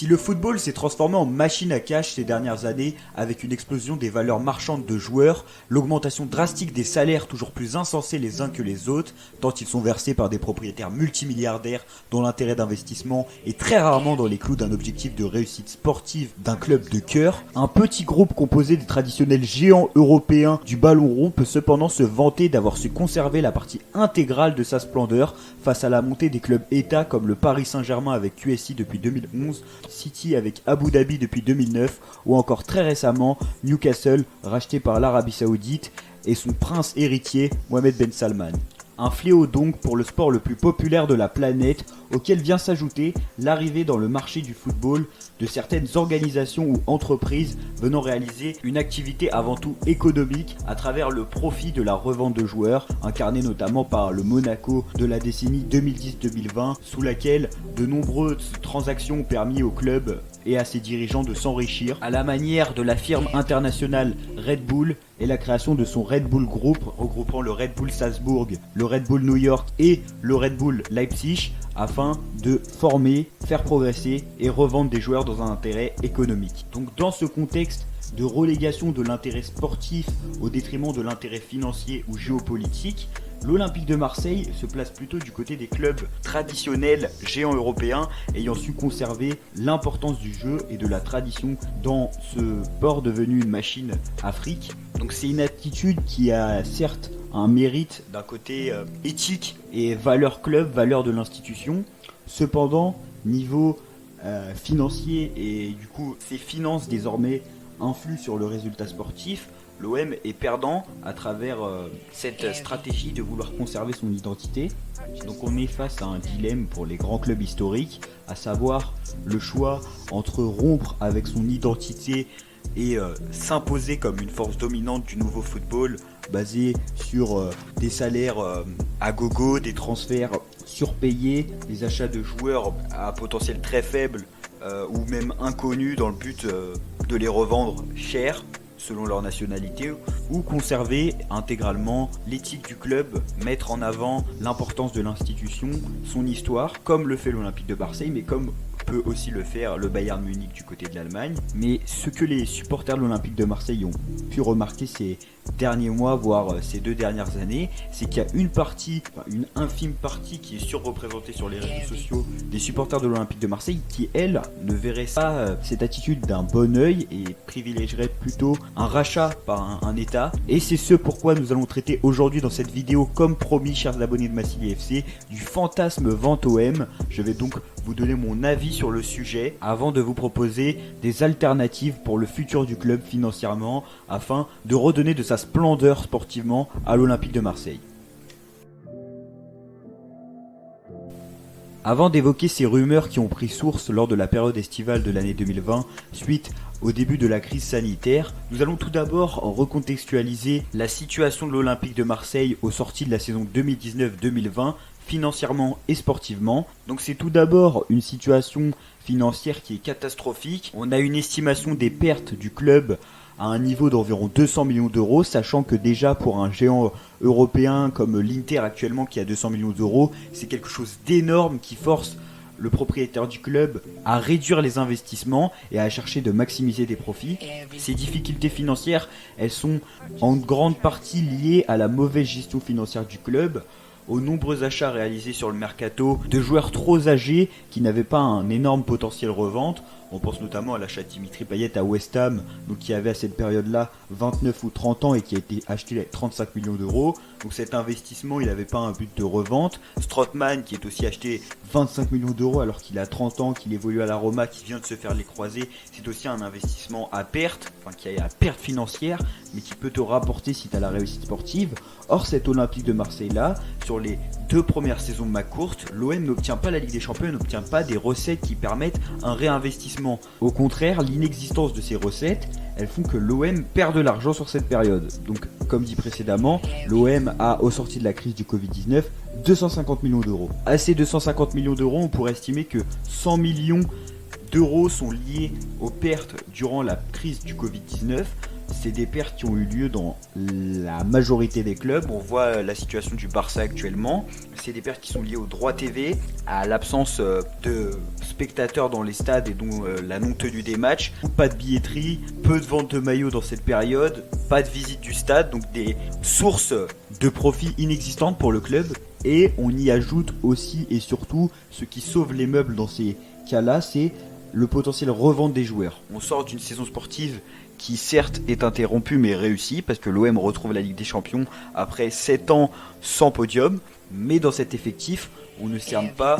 Si le football s'est transformé en machine à cash ces dernières années, avec une explosion des valeurs marchandes de joueurs, l'augmentation drastique des salaires toujours plus insensés les uns que les autres, tant ils sont versés par des propriétaires multimilliardaires dont l'intérêt d'investissement est très rarement dans les clous d'un objectif de réussite sportive d'un club de cœur, un petit groupe composé des traditionnels géants européens du ballon rond peut cependant se vanter d'avoir su conserver la partie intégrale de sa splendeur face à la montée des clubs États comme le Paris Saint-Germain avec QSI depuis 2011, City avec Abu Dhabi depuis 2009 ou encore très récemment Newcastle racheté par l'Arabie Saoudite et son prince héritier Mohamed Ben Salman. Un fléau donc pour le sport le plus populaire de la planète auquel vient s'ajouter l'arrivée dans le marché du football de certaines organisations ou entreprises venant réaliser une activité avant tout économique à travers le profit de la revente de joueurs, incarné notamment par le Monaco de la décennie 2010-2020, sous laquelle de nombreuses transactions ont permis au club et à ses dirigeants de s'enrichir, à la manière de la firme internationale Red Bull et la création de son Red Bull Group, regroupant le Red Bull Salzbourg, le Red Bull New York et le Red Bull Leipzig, afin de former, faire progresser et revendre des joueurs dans un intérêt économique. Donc dans ce contexte de relégation de l'intérêt sportif au détriment de l'intérêt financier ou géopolitique, l'Olympique de Marseille se place plutôt du côté des clubs traditionnels géants européens ayant su conserver l'importance du jeu et de la tradition dans ce sport devenu une machine Afrique. Donc c'est une attitude qui a certes un mérite d'un côté éthique et valeur club, valeur de l'institution. Cependant, niveau financier et du coup ses finances désormais influent sur le résultat sportif, l'OM est perdant à travers cette stratégie de vouloir conserver son identité. Donc on est face à un dilemme pour les grands clubs historiques, à savoir le choix entre rompre avec son identité et s'imposer comme une force dominante du nouveau football basé sur des salaires à gogo, des transferts surpayés, des achats de joueurs à potentiel très faible ou même inconnus dans le but de les revendre cher selon leur nationalité, ou conserver intégralement l'éthique du club, mettre en avant l'importance de l'institution, son histoire, comme le fait l'Olympique de Marseille, mais comme peut aussi le faire le Bayern Munich du côté de l'Allemagne. Mais ce que les supporters de l'Olympique de Marseille ont pu remarquer ces derniers mois, voire ces 2 dernières années, c'est qu'il y a une infime partie qui est surreprésentée sur les réseaux sociaux des supporters de l'Olympique de Marseille qui, elle, ne verrait pas cette attitude d'un bon œil et privilégierait plutôt un rachat par un État. Et c'est ce pourquoi nous allons traiter aujourd'hui dans cette vidéo, comme promis, chers abonnés de Massili FC, du fantasme vente OM. Je vais donc vous donner mon avis sur le sujet avant de vous proposer des alternatives pour le futur du club financièrement afin de redonner de sa splendeur sportivement à l'Olympique de Marseille. Avant d'évoquer ces rumeurs qui ont pris source lors de la période estivale de l'année 2020 suite au début de la crise sanitaire, nous allons tout d'abord recontextualiser la situation de l'Olympique de Marseille au sorti de la saison 2019-2020 financièrement et sportivement. Donc c'est tout d'abord une situation financière qui est catastrophique. On a une estimation des pertes du club à un niveau d'environ 200 millions d'euros, sachant que déjà pour un géant européen comme l'Inter actuellement qui a 200 millions d'euros, c'est quelque chose d'énorme qui force le propriétaire du club à réduire les investissements et à chercher de maximiser des profits. Ces difficultés financières, elles sont en grande partie liées à la mauvaise gestion financière du club, aux nombreux achats réalisés sur le mercato de joueurs trop âgés qui n'avaient pas un énorme potentiel revente. On pense notamment à l'achat de Dimitri Payet à West Ham, donc qui avait à cette période-là 29 ou 30 ans et qui a été acheté à 35 millions d'euros. Donc cet investissement, il n'avait pas un but de revente. Strootman, qui est aussi acheté 25 millions d'euros alors qu'il a 30 ans, qu'il évolue à la Roma, qui vient de se faire les croisés, c'est aussi un investissement à perte, enfin qui est à perte financière, mais qui peut te rapporter si tu as la réussite sportive. Or, cet Olympique de Marseille-là, sur les 2 premières saisons de McCourt, l'OM n'obtient pas la Ligue des Champions, n'obtient pas des recettes qui permettent un réinvestissement. Au contraire, l'inexistence de ces recettes, elles font que l'OM perd de l'argent sur cette période. Donc, comme dit précédemment, l'OM a, au sorti de la crise du Covid-19, 250 millions d'euros. À ces 250 millions d'euros, on pourrait estimer que 100 millions d'euros sont liés aux pertes durant la crise du Covid-19, c'est des pertes qui ont eu lieu dans la majorité des clubs. On voit la situation du Barça actuellement. C'est des pertes qui sont liées aux droits TV, à l'absence de spectateurs dans les stades et donc la non-tenue des matchs. Pas de billetterie, peu de vente de maillots dans cette période, pas de visite du stade, donc des sources de profit inexistantes pour le club. Et on y ajoute aussi et surtout ce qui sauve les meubles dans ces cas-là, c'est le potentiel revente des joueurs. On sort d'une saison sportive qui certes est interrompue mais réussie parce que l'OM retrouve la Ligue des Champions après 7 ans sans podium, mais dans cet effectif on ne cerne pas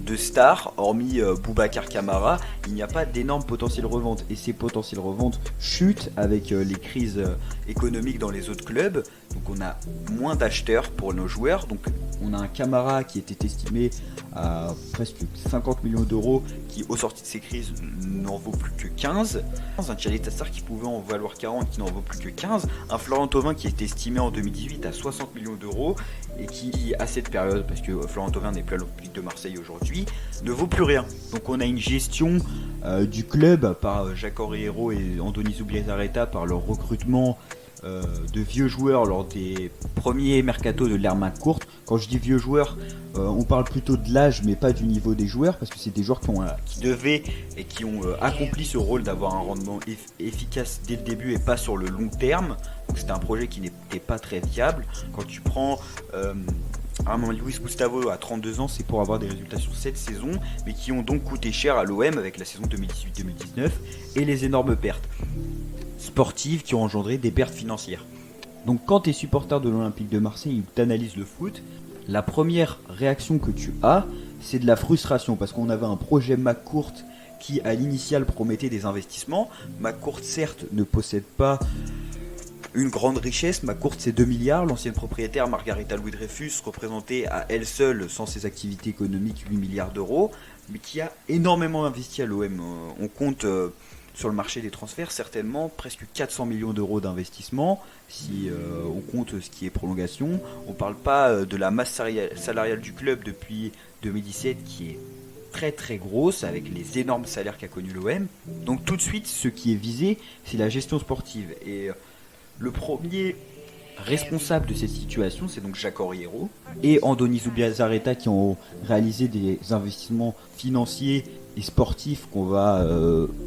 de stars, hormis Boubacar Kamara, il n'y a pas d'énormes potentiels reventes et ces potentiels reventes chutent avec les crises économiques dans les autres clubs, donc on a moins d'acheteurs pour nos joueurs, donc on a un Kamara qui était estimé à presque 50 millions d'euros qui au sorti de ces crises n'en vaut plus que 15, un Thierry Tassar qui pouvait en valoir 40 qui n'en vaut plus que 15, un Florent Thauvin qui était estimé en 2018 à 60 millions d'euros et qui à cette période, parce que Florent Thauvin n'est plus à l'Olympique de Marseille aujourd'hui, ne vaut plus rien. Donc on a une gestion du club par Jacques Henriero et Andoni Zubizarreta par leur recrutement de vieux joueurs lors des premiers mercato de l'ère courte. Quand je dis vieux joueurs, on parle plutôt de l'âge mais pas du niveau des joueurs parce que c'est des joueurs qui devaient et qui ont accompli ce rôle d'avoir un rendement efficace dès le début et pas sur le long terme. Donc c'était un projet qui n'était pas très viable. Quand tu prends Luis Gustavo à 32 ans, c'est pour avoir des résultats sur cette saison, mais qui ont donc coûté cher à l'OM avec la saison 2018-2019 et les énormes pertes sportives qui ont engendré des pertes financières. Donc quand tu es supporter de l'Olympique de Marseille ou que tu analyses le foot, la première réaction que tu as, c'est de la frustration parce qu'on avait un projet McCourt qui à l'initial promettait des investissements. McCourt certes ne possède pas une grande richesse, McCourt c'est 2 milliards, l'ancienne propriétaire Margarita Louis-Dreyfus représentait à elle seule, sans ses activités économiques, 8 milliards d'euros, mais qui a énormément investi à l'OM. On compte sur le marché des transferts certainement presque 400 millions d'euros d'investissement, si on compte ce qui est prolongation. On ne parle pas de la masse salariale du club depuis 2017 qui est très très grosse avec les énormes salaires qu'a connu l'OM. Donc tout de suite ce qui est visé c'est la gestion sportive et le premier responsable de cette situation, c'est donc Jacques Henriero et Andoni Zubizarreta qui ont réalisé des investissements financiers et sportifs qu'on va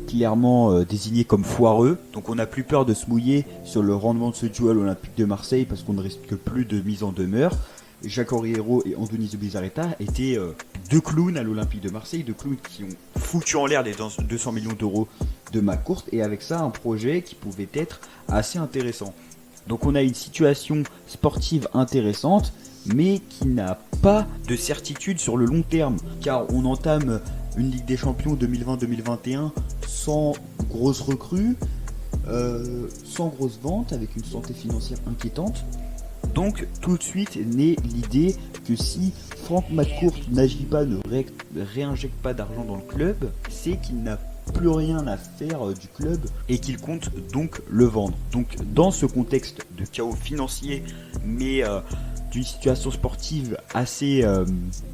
clairement désigner comme foireux. Donc on n'a plus peur de se mouiller sur le rendement de ce duo à l'Olympique de Marseille parce qu'on ne risque plus de mise en demeure. Jacques Henriero et Andoni Zubizarreta étaient deux clowns à l'Olympique de Marseille, deux clowns qui ont foutu en l'air les 200 millions d'euros de McCourt et avec ça un projet qui pouvait être assez intéressant. Donc on a une situation sportive intéressante mais qui n'a pas de certitude sur le long terme car on entame une Ligue des Champions 2020-2021 sans grosses recrues, sans grosses ventes, avec une santé financière inquiétante. Donc tout de suite naît l'idée que si Franck McCourt n'agit pas, ne réinjecte pas d'argent dans le club, c'est qu'il n'a plus rien à faire du club et qu'il compte donc le vendre. Donc dans ce contexte de chaos financier mais d'une situation sportive assez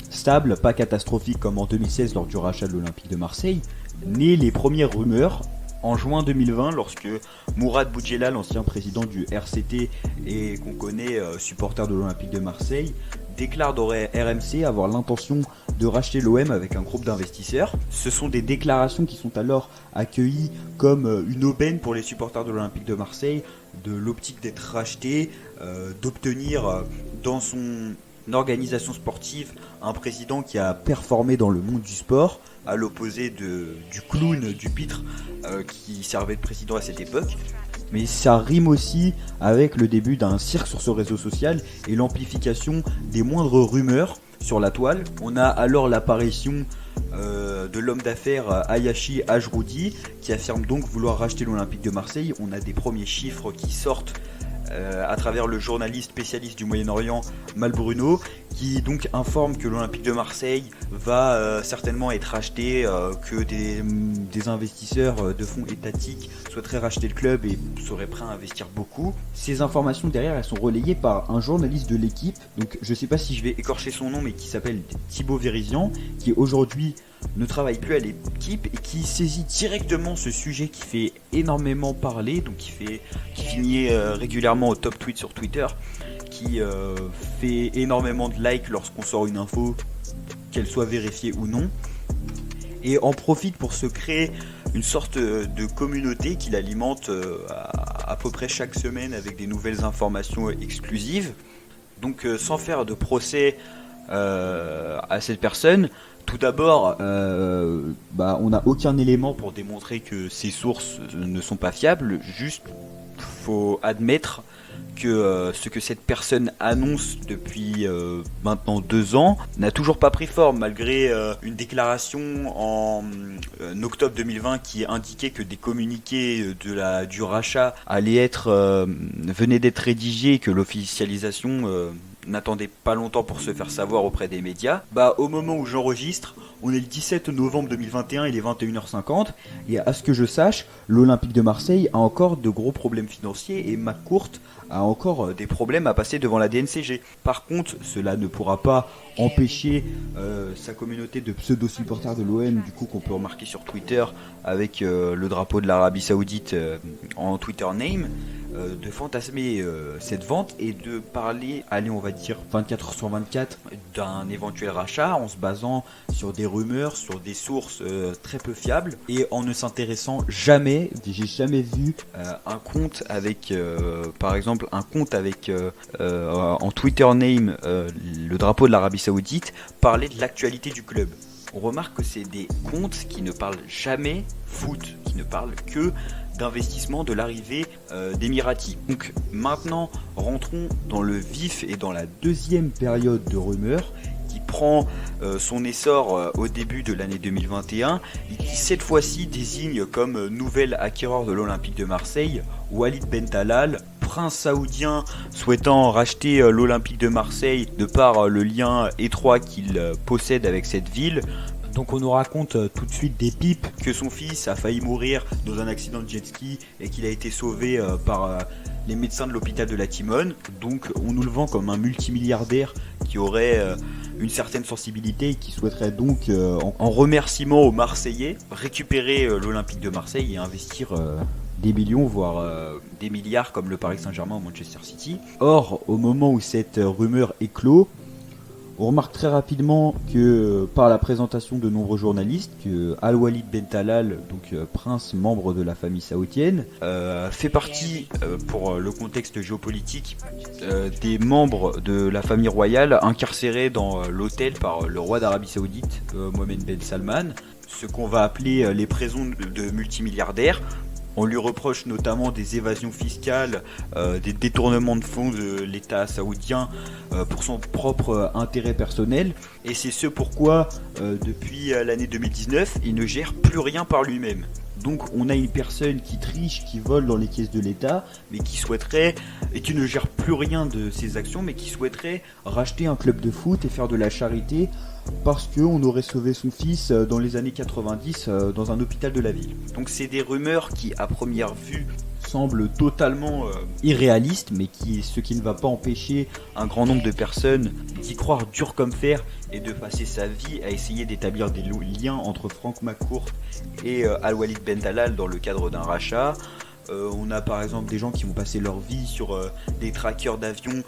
stable, pas catastrophique comme en 2016 lors du rachat de l'Olympique de Marseille, naît les premières rumeurs en juin 2020 lorsque Mourad Boudjela, l'ancien président du RCT et qu'on connaît supporter de l'Olympique de Marseille, déclare dans RMC avoir l'intention de racheter l'OM avec un groupe d'investisseurs. Ce sont des déclarations qui sont alors accueillies comme une aubaine pour les supporters de l'Olympique de Marseille, de l'optique d'être racheté, d'obtenir dans son organisation sportive un président qui a performé dans le monde du sport, à l'opposé du clown, du pitre qui servait de président à cette époque. Mais ça rime aussi avec le début d'un cirque sur ce réseau social et l'amplification des moindres rumeurs sur la toile. On a alors l'apparition de l'homme d'affaires Ayashi Ajroudi qui affirme donc vouloir racheter l'Olympique de Marseille. On a des premiers chiffres qui sortent à travers le journaliste spécialiste du Moyen-Orient Mal Bruno qui donc informe que l'Olympique de Marseille va certainement être racheté, que des investisseurs de fonds étatiques souhaiteraient racheter le club et seraient prêts à investir beaucoup. Ces informations derrière elles sont relayées par un journaliste de l'équipe, donc je sais pas si je vais écorcher son nom mais qui s'appelle Thibaut Vérizian, qui est aujourd'hui ne travaille plus à l'équipe et qui saisit directement ce sujet qui fait énormément parler, donc qui finit régulièrement au top tweet sur Twitter, qui fait énormément de likes lorsqu'on sort une info, qu'elle soit vérifiée ou non, et en profite pour se créer une sorte de communauté qu'il alimente à peu près chaque semaine avec des nouvelles informations exclusives. Donc sans faire de procès à cette personne, tout d'abord, on n'a aucun élément pour démontrer que ces sources ne sont pas fiables, juste faut admettre que ce que cette personne annonce depuis maintenant 2 ans n'a toujours pas pris forme, malgré une déclaration en octobre 2020 qui indiquait que des communiqués du rachat venaient d'être rédigés et que l'officialisation n'attendait pas longtemps pour se faire savoir auprès des médias. Au moment où j'enregistre, on est le 17 novembre 2021, il est 21h50, et à ce que je sache, l'Olympique de Marseille a encore de gros problèmes financiers et McCourt a encore des problèmes à passer devant la DNCG. Par contre, cela ne pourra pas empêcher sa communauté de pseudo-supporters de l'OM, du coup qu'on peut remarquer sur Twitter avec le drapeau de l'Arabie Saoudite en Twitter name, de fantasmer cette vente et de parler, on va dire 24 heures sur 24, d'un éventuel rachat en se basant sur des rumeurs, sur des sources très peu fiables et en ne s'intéressant jamais, j'ai jamais vu un compte avec par exemple un compte avec en Twitter name le drapeau de l'Arabie Saoudite parler de l'actualité du club. On remarque que c'est des comptes qui ne parlent jamais foot, qui ne parlent que d'investissement, de l'arrivée d'Emirati. Donc maintenant, rentrons dans le vif et dans la deuxième période de rumeurs qui prend son essor au début de l'année 2021 et qui cette fois-ci désigne comme nouvel acquéreur de l'Olympique de Marseille Walid Bentalal, prince saoudien souhaitant racheter l'Olympique de Marseille de par le lien étroit qu'il possède avec cette ville. Donc on nous raconte tout de suite des pipes que son fils a failli mourir dans un accident de jet ski et qu'il a été sauvé par les médecins de l'hôpital de la Timone. Donc on nous le vend comme un multimilliardaire qui aurait une certaine sensibilité et qui souhaiterait donc en remerciement aux Marseillais récupérer l'Olympique de Marseille et investir des millions voire des milliards comme le Paris Saint-Germain ou Manchester City. Or au moment où cette rumeur éclot, on remarque très rapidement que par la présentation de nombreux journalistes que Al-Walid Bentalal, donc prince membre de la famille saoudienne, fait partie, pour le contexte géopolitique, des membres de la famille royale incarcérés dans l'hôtel par le roi d'Arabie Saoudite, Mohammed Ben Salman, ce qu'on va appeler les prisons de multimilliardaires. On lui reproche notamment des évasions fiscales, des détournements de fonds de l'État saoudien pour son propre intérêt personnel. Et c'est ce pourquoi, depuis l'année 2019, il ne gère plus rien par lui-même. Donc on a une personne qui triche, qui vole dans les caisses de l'État, mais qui souhaiterait, et qui ne gère plus rien de ses actions, mais qui souhaiterait racheter un club de foot et faire de la charité parce qu'on aurait sauvé son fils dans les années 90 dans un hôpital de la ville. Donc c'est des rumeurs qui, à première vue, semblent totalement irréalistes, mais ce qui ne va pas empêcher un grand nombre de personnes d'y croire dur comme fer et de passer sa vie à essayer d'établir des liens entre Frank McCourt et Al-Walid Bentalal dans le cadre d'un rachat. On a par exemple des gens qui vont passer leur vie sur des trackers d'avions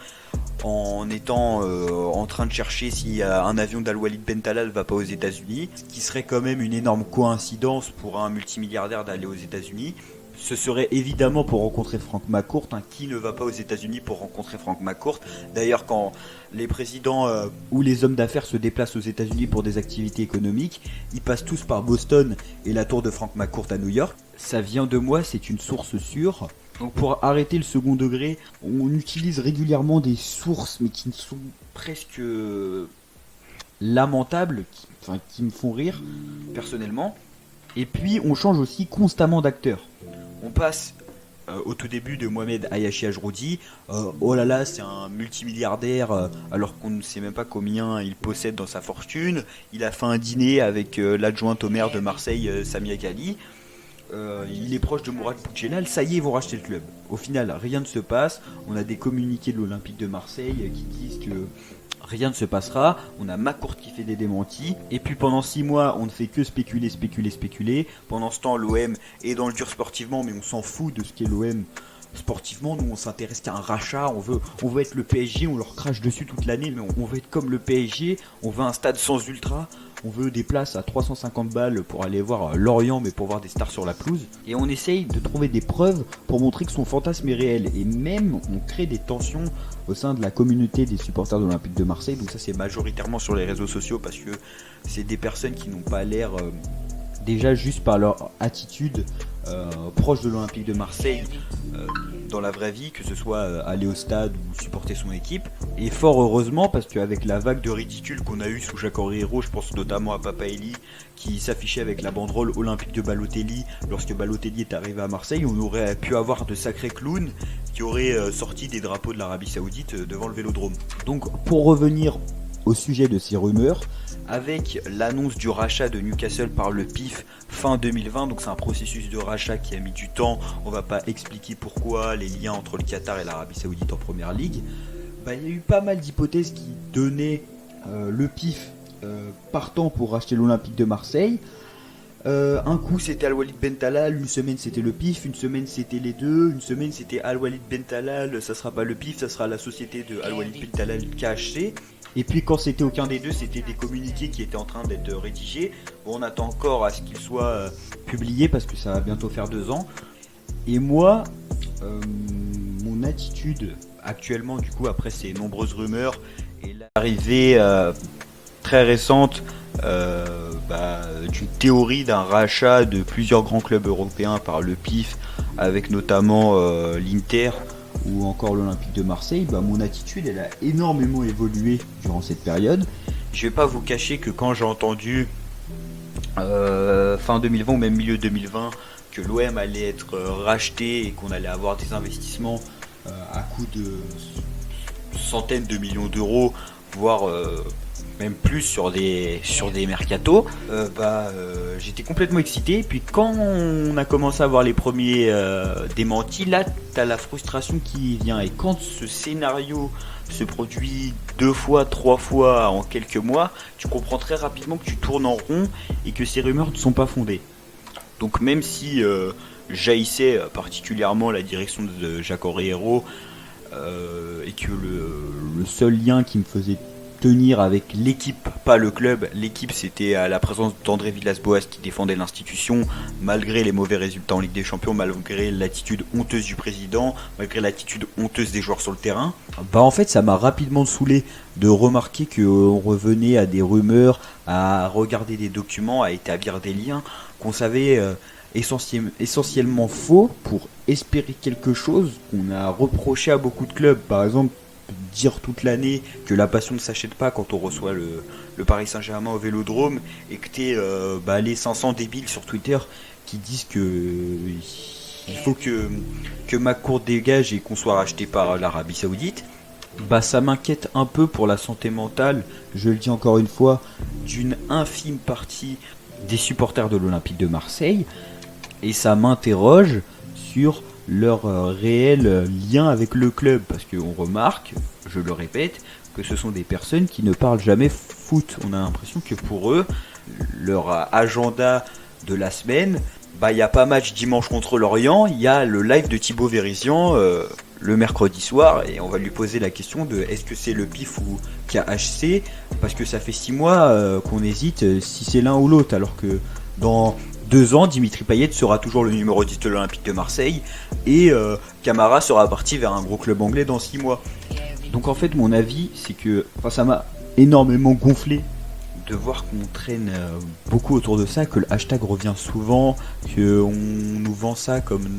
en étant en train de chercher si un avion d'Al-Walid Bentalal va pas aux États-Unis, ce qui serait quand même une énorme coïncidence pour un multimilliardaire d'aller aux États-Unis. Ce serait évidemment pour rencontrer Frank McCourt, qui ne va pas aux États-Unis pour rencontrer Frank McCourt. D'ailleurs, quand les présidents ou les hommes d'affaires se déplacent aux États-Unis pour des activités économiques, ils passent tous par Boston et la tour de Frank McCourt à New York. Ça vient de moi, c'est une source sûre. Donc pour arrêter le second degré, on utilise régulièrement des sources, mais qui sont presque lamentables, qui me font rire, personnellement. Et puis on change aussi constamment d'acteur. On passe au tout début de Mohamed Hayashi Ajroudi, oh là là, c'est un multimilliardaire alors qu'on ne sait même pas combien il possède dans sa fortune. Il a fait un dîner avec l'adjointe au maire de Marseille, Samia Ghali. Il est proche de Mourad Boudjelal, ça y est, ils vont racheter le club. Au final, rien ne se passe. On a des communiqués de l'Olympique de Marseille qui disent que rien ne se passera, on a McCourt qui fait des démentis, et puis pendant 6 mois, on ne fait que spéculer. Pendant ce temps, l'OM est dans le dur sportivement, mais on s'en fout de ce qu'est l'OM sportivement. Nous, on s'intéresse qu'à un rachat, on veut être le PSG, on leur crache dessus toute l'année, mais on veut être comme le PSG, on veut un stade sans ultra, on veut des places à 350 balles pour aller voir Lorient, mais pour voir des stars sur la pelouse. Et on essaye de trouver des preuves pour montrer que son fantasme est réel. Et même, on crée des tensions au sein de la communauté des supporters de l'Olympique de Marseille. Donc ça, c'est majoritairement sur les réseaux sociaux, parce que c'est des personnes qui n'ont pas l'air, déjà juste par leur attitude, proche de l'Olympique de Marseille, dans la vraie vie, que ce soit aller au stade ou supporter son équipe. Et fort heureusement, parce qu'avec la vague de ridicule qu'on a eue sous Jacques Henri-Hérault, je pense notamment à Papaelli qui s'affichait avec la banderole olympique de Balotelli lorsque Balotelli est arrivé à Marseille, on aurait pu avoir de sacrés clowns qui auraient sorti des drapeaux de l'Arabie Saoudite devant le Vélodrome. Donc pour revenir au sujet de ces rumeurs, avec l'annonce du rachat de Newcastle par le PIF fin 2020, donc c'est un processus de rachat qui a mis du temps, on va pas expliquer pourquoi, les liens entre le Qatar et l'Arabie Saoudite en première ligue, il y a eu pas mal d'hypothèses qui donnaient le PIF partant pour racheter l'Olympique de Marseille. Un coup c'était Al-Walid Ben Talal, une semaine c'était le PIF, une semaine c'était les deux, une semaine c'était Al-Walid Ben Talal, ça sera pas le PIF, ça sera la société de Al-Walid Ben Talal KHC. Et puis quand c'était aucun des deux, c'était des communiqués qui étaient en train d'être rédigés. Bon, on attend encore à ce qu'ils soient publiés parce que ça va bientôt faire 2 ans. Et moi, mon attitude actuellement, du coup, après ces nombreuses rumeurs et l'arrivée très récente d'une théorie d'un rachat de plusieurs grands clubs européens par le PIF, avec notamment l'Inter ou encore l'Olympique de Marseille, mon attitude elle a énormément évolué durant cette période. Je vais pas vous cacher que quand j'ai entendu fin 2020 ou même milieu 2020 que l'OM allait être racheté et qu'on allait avoir des investissements à coût de centaines de millions d'euros, voire même plus sur des mercatos, j'étais complètement excité. Et puis quand on a commencé à voir les premiers démentis, là t'as la frustration qui vient. Et quand ce scénario se produit 2 fois, 3 fois en quelques mois, tu comprends très rapidement que tu tournes en rond et que ces rumeurs ne sont pas fondées. Donc même si jaillissait particulièrement la direction de Jacques Henri-Hérault et que le seul lien qui me faisait tenir avec l'équipe, pas le club, l'équipe c'était à la présence d'André Villas-Boas qui défendait l'institution malgré les mauvais résultats en Ligue des Champions, malgré l'attitude honteuse du président, malgré l'attitude honteuse des joueurs sur le terrain. En fait ça m'a rapidement saoulé de remarquer qu'on revenait à des rumeurs, à regarder des documents, à établir des liens qu'on savait essentiellement faux pour espérer quelque chose qu'on a reproché à beaucoup de clubs. Par exemple, dire toute l'année que la passion ne s'achète pas quand on reçoit le Paris Saint-Germain au Vélodrome et que t'es les 500 débiles sur Twitter qui disent que il faut que McCourt dégage et qu'on soit racheté par l'Arabie Saoudite. Ça m'inquiète un peu pour la santé mentale, je le dis encore une fois, d'une infime partie des supporters de l'Olympique de Marseille, et ça m'interroge sur leur réel lien avec le club, parce qu'on remarque, je le répète, que ce sont des personnes qui ne parlent jamais foot. On a l'impression que pour eux, leur agenda de la semaine, il n'y a pas match dimanche contre Lorient, il y a le live de Thibaut Vérizian le mercredi soir, et on va lui poser la question de est-ce que c'est le PIF ou KHC, parce que ça fait 6 mois qu'on hésite si c'est l'un ou l'autre, alors que dans 2 ans, Dimitri Payet sera toujours le numéro 10 de l'Olympique de Marseille et Camara sera parti vers un gros club anglais dans 6 mois. Donc en fait mon avis c'est que ça m'a énormément gonflé de voir qu'on traîne beaucoup autour de ça, que le hashtag revient souvent, qu'on nous vend ça comme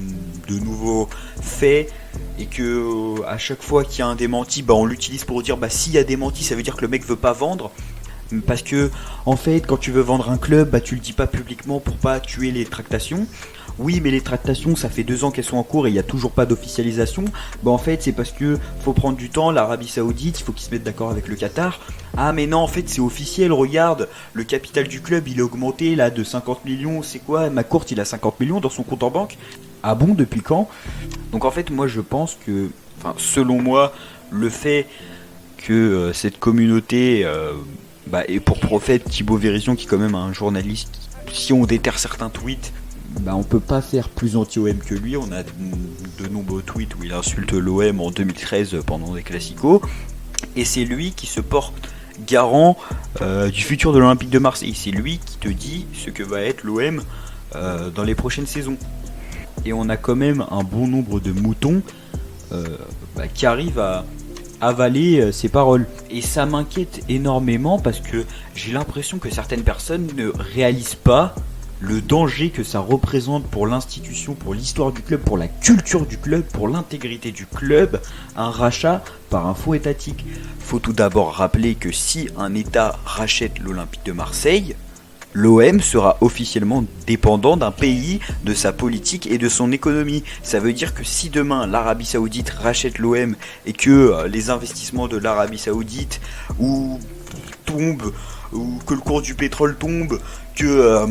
de nouveaux faits et que à chaque fois qu'il y a un démenti, on l'utilise pour dire s'il y a démenti ça veut dire que le mec veut pas vendre. Parce que en fait quand tu veux vendre un club, tu le dis pas publiquement pour pas tuer les tractations. Oui mais les tractations ça fait 2 ans qu'elles sont en cours et il n'y a toujours pas d'officialisation. En fait c'est parce que faut prendre du temps, l'Arabie Saoudite, il faut qu'ils se mettent d'accord avec le Qatar. Ah mais non en fait c'est officiel, regarde, le capital du club il est augmenté là de 50 millions, c'est quoi, McCourt il a 50 millions dans son compte en banque. Ah bon, depuis quand? Donc en fait moi je pense que, selon moi, le fait que cette communauté ait pour prophète Thibaut Vérizion, qui est quand même un journaliste, si on déterre certains tweets, on peut pas faire plus anti-OM que lui. On a de nombreux tweets où il insulte l'OM en 2013 pendant des classicos, et c'est lui qui se porte garant du futur de l'Olympique de Marseille. C'est lui qui te dit ce que va être l'OM dans les prochaines saisons. Et on a quand même un bon nombre de moutons qui arrivent à avaler ses paroles. Et ça m'inquiète énormément parce que j'ai l'impression que certaines personnes ne réalisent pas le danger que ça représente pour l'institution, pour l'histoire du club, pour la culture du club, pour l'intégrité du club, un rachat par un fonds étatique. Faut tout d'abord rappeler que si un État rachète l'Olympique de Marseille, l'OM sera officiellement dépendant d'un pays, de sa politique et de son économie. Ça veut dire que si demain l'Arabie Saoudite rachète l'OM et que les investissements de l'Arabie Saoudite tombent, ou que le cours du pétrole tombe, que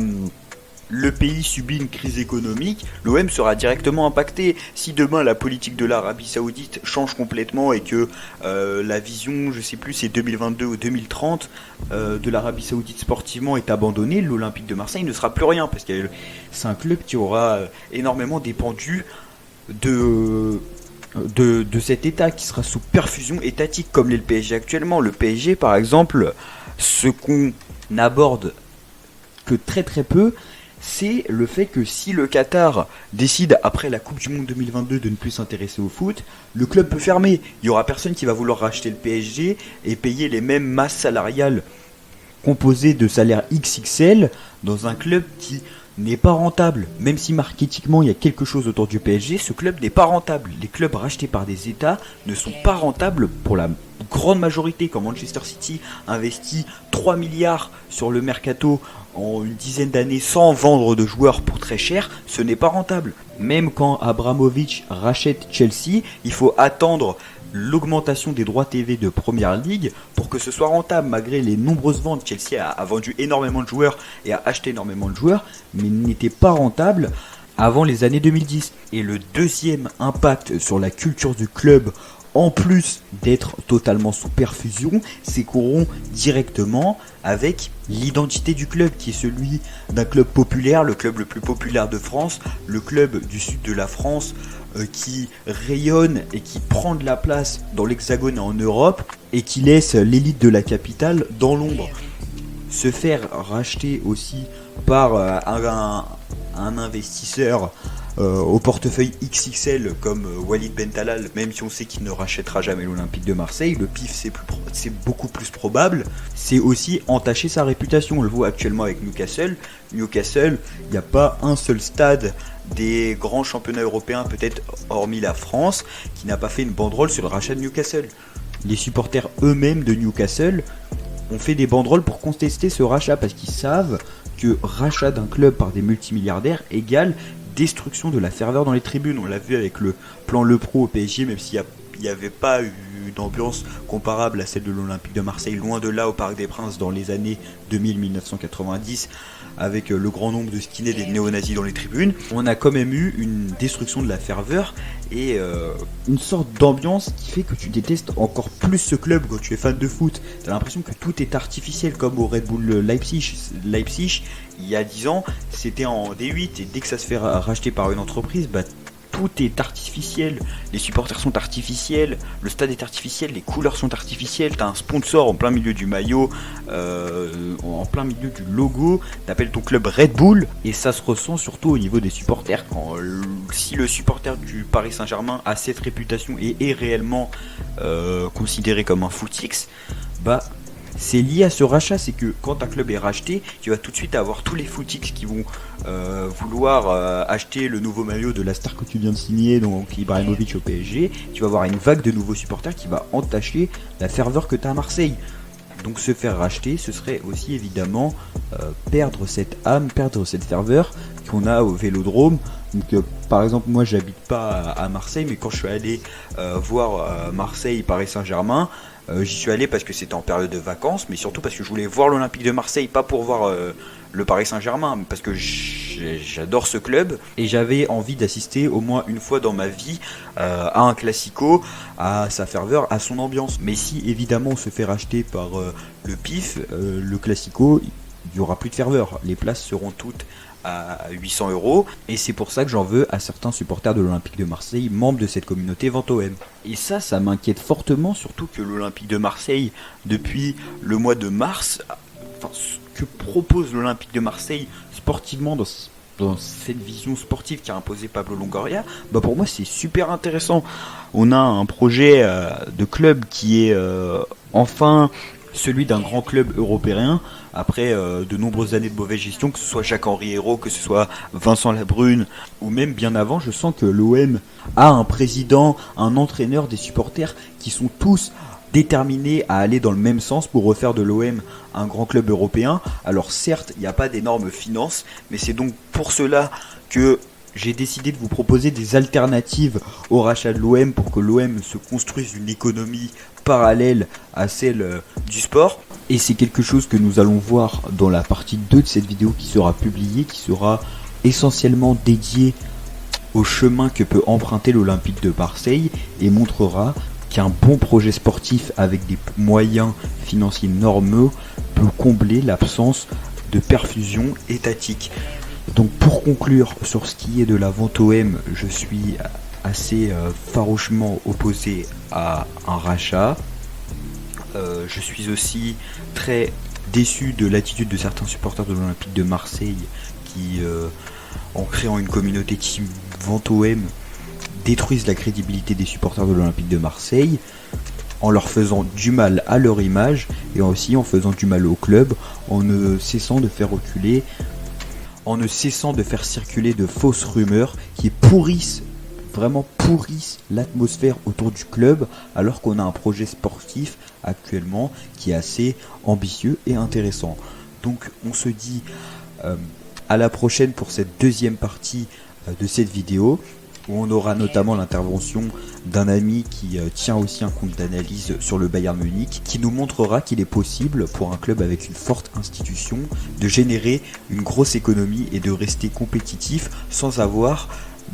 le pays subit une crise économique, l'OM sera directement impacté. Si demain la politique de l'Arabie Saoudite change complètement et que la vision, je sais plus, c'est 2022 ou 2030 de l'Arabie Saoudite sportivement est abandonnée, l'Olympique de Marseille ne sera plus rien, parce que c'est un club qui aura énormément dépendu de cet état, qui sera sous perfusion étatique comme l'est le PSG actuellement. Le PSG par exemple, ce qu'on n'aborde que très très peu, c'est le fait que si le Qatar décide après la Coupe du Monde 2022 de ne plus s'intéresser au foot, le club peut fermer. Il n'y aura personne qui va vouloir racheter le PSG et payer les mêmes masses salariales composées de salaires XXL dans un club qui n'est pas rentable. Même si marketingement il y a quelque chose autour du PSG, ce club n'est pas rentable. Les clubs rachetés par des États ne sont pas rentables pour la grande majorité. Quand Manchester City investit 3 milliards sur le mercato en une dizaine d'années sans vendre de joueurs pour très cher, ce n'est pas rentable. Même quand Abramovich rachète Chelsea, il faut attendre l'augmentation des droits TV de Première Ligue pour que ce soit rentable. Malgré les nombreuses ventes, Chelsea a vendu énormément de joueurs et a acheté énormément de joueurs, mais n'était pas rentable avant les années 2010. Et le deuxième impact sur la culture du club, en plus d'être totalement sous perfusion, c'est qu'on rompt directement avec l'identité du club, qui est celui d'un club populaire, le club le plus populaire de France, le club du sud de la France qui rayonne et qui prend de la place dans l'Hexagone et en Europe, et qui laisse l'élite de la capitale dans l'ombre. Se faire racheter aussi par un investisseur au portefeuille XXL comme Walid Bentalal, même si on sait qu'il ne rachètera jamais l'Olympique de Marseille, le pif c'est beaucoup plus probable, c'est aussi entacher sa réputation. On le voit actuellement avec Newcastle. Newcastle, il n'y a pas un seul stade des grands championnats européens, peut-être hormis la France, qui n'a pas fait une banderole sur le rachat de Newcastle. Les supporters eux-mêmes de Newcastle ont fait des banderoles pour contester ce rachat, parce qu'ils savent que rachat d'un club par des multimilliardaires égale destruction de la ferveur dans les tribunes. On l'a vu avec le plan Le Pro au PSG, même s'il n'y avait pas eu d'ambiance comparable à celle de l'Olympique de Marseille, loin de là, au Parc des Princes dans les années 2000-1990, avec le grand nombre de skinheads et de néo-nazis dans les tribunes. On a quand même eu une destruction de la ferveur et une sorte d'ambiance qui fait que tu détestes encore plus ce club quand tu es fan de foot. T'as l'impression que tout est artificiel, comme au Red Bull Leipzig. Leipzig, il y a 10 ans, c'était en D8, et dès que ça se fait racheter par une entreprise, tout est artificiel, les supporters sont artificiels, le stade est artificiel, les couleurs sont artificielles, t'as un sponsor en plein milieu du maillot, en plein milieu du logo, t'appelles ton club Red Bull, et ça se ressent surtout au niveau des supporters. Si le supporter du Paris Saint-Germain a cette réputation et est réellement considéré comme un footix, c'est lié à ce rachat. C'est que quand un club est racheté, tu vas tout de suite avoir tous les footix qui vont vouloir acheter le nouveau maillot de la star que tu viens de signer, donc Ibrahimovic au PSG. Tu vas avoir une vague de nouveaux supporters qui va entacher la ferveur que tu as à Marseille. Donc se faire racheter, ce serait aussi évidemment perdre cette âme, perdre cette ferveur qu'on a au Vélodrome. Donc par exemple, moi j'habite pas à Marseille, mais quand je suis allé voir Marseille Paris Saint-Germain, J'y suis allé parce que c'était en période de vacances, mais surtout parce que je voulais voir l'Olympique de Marseille, pas pour voir le Paris Saint-Germain, mais parce que j'adore ce club et j'avais envie d'assister au moins une fois dans ma vie à un classico, à sa ferveur, à son ambiance. Mais si évidemment on se fait racheter par le PIF, le classico, il n'y aura plus de ferveur. Les places seront toutes à 800 euros et c'est pour ça que j'en veux à certains supporters de l'Olympique de Marseille, membres de cette communauté Ventotm. Et ça m'inquiète fortement, surtout que l'Olympique de Marseille, depuis le mois de mars, enfin, ce que propose l'Olympique de Marseille sportivement dans cette vision sportive qu'a imposé Pablo Longoria, bah pour moi c'est super intéressant. On a un projet de club qui est enfin celui d'un grand club européen, après de nombreuses années de mauvaise gestion, que ce soit Jacques-Henri Hérault, que ce soit Vincent Labrune, ou même bien avant, je sens que l'OM a un président, un entraîneur, des supporters qui sont tous déterminés à aller dans le même sens pour refaire de l'OM un grand club européen. Alors certes, il n'y a pas d'énormes finances, mais c'est donc pour cela que j'ai décidé de vous proposer des alternatives au rachat de l'OM pour que l'OM se construise une économie parallèle à celle du sport. Et c'est quelque chose que nous allons voir dans la partie 2 de cette vidéo qui sera publiée, qui sera essentiellement dédiée au chemin que peut emprunter l'Olympique de Marseille et montrera qu'un bon projet sportif avec des moyens financiers normaux peut combler l'absence de perfusion étatique. Donc pour conclure sur ce qui est de la Ventotm, je suis assez farouchement opposé à un rachat. Je suis aussi très déçu de l'attitude de certains supporters de l'Olympique de Marseille qui, en créant une communauté Team Ventotm, détruisent la crédibilité des supporters de l'Olympique de Marseille en leur faisant du mal à leur image et aussi en faisant du mal au club, en ne cessant de faire reculer, en ne cessant de faire circuler de fausses rumeurs qui pourrissent l'atmosphère autour du club, alors qu'on a un projet sportif actuellement qui est assez ambitieux et intéressant. Donc on se dit à la prochaine pour cette deuxième partie de cette vidéo, où on aura notamment l'intervention d'un ami qui tient aussi un compte d'analyse sur le Bayern Munich, qui nous montrera qu'il est possible pour un club avec une forte institution de générer une grosse économie et de rester compétitif sans avoir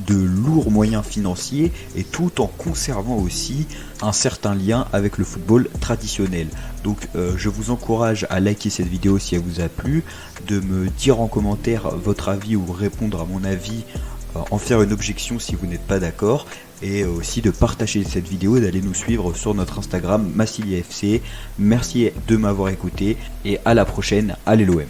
de lourds moyens financiers et tout en conservant aussi un certain lien avec le football traditionnel. Donc je vous encourage à liker cette vidéo si elle vous a plu, de me dire en commentaire votre avis ou répondre à mon avis, en faire une objection si vous n'êtes pas d'accord, et aussi de partager cette vidéo et d'aller nous suivre sur notre Instagram MassiliaFC. Merci de m'avoir écouté et à la prochaine. Allez l'OM.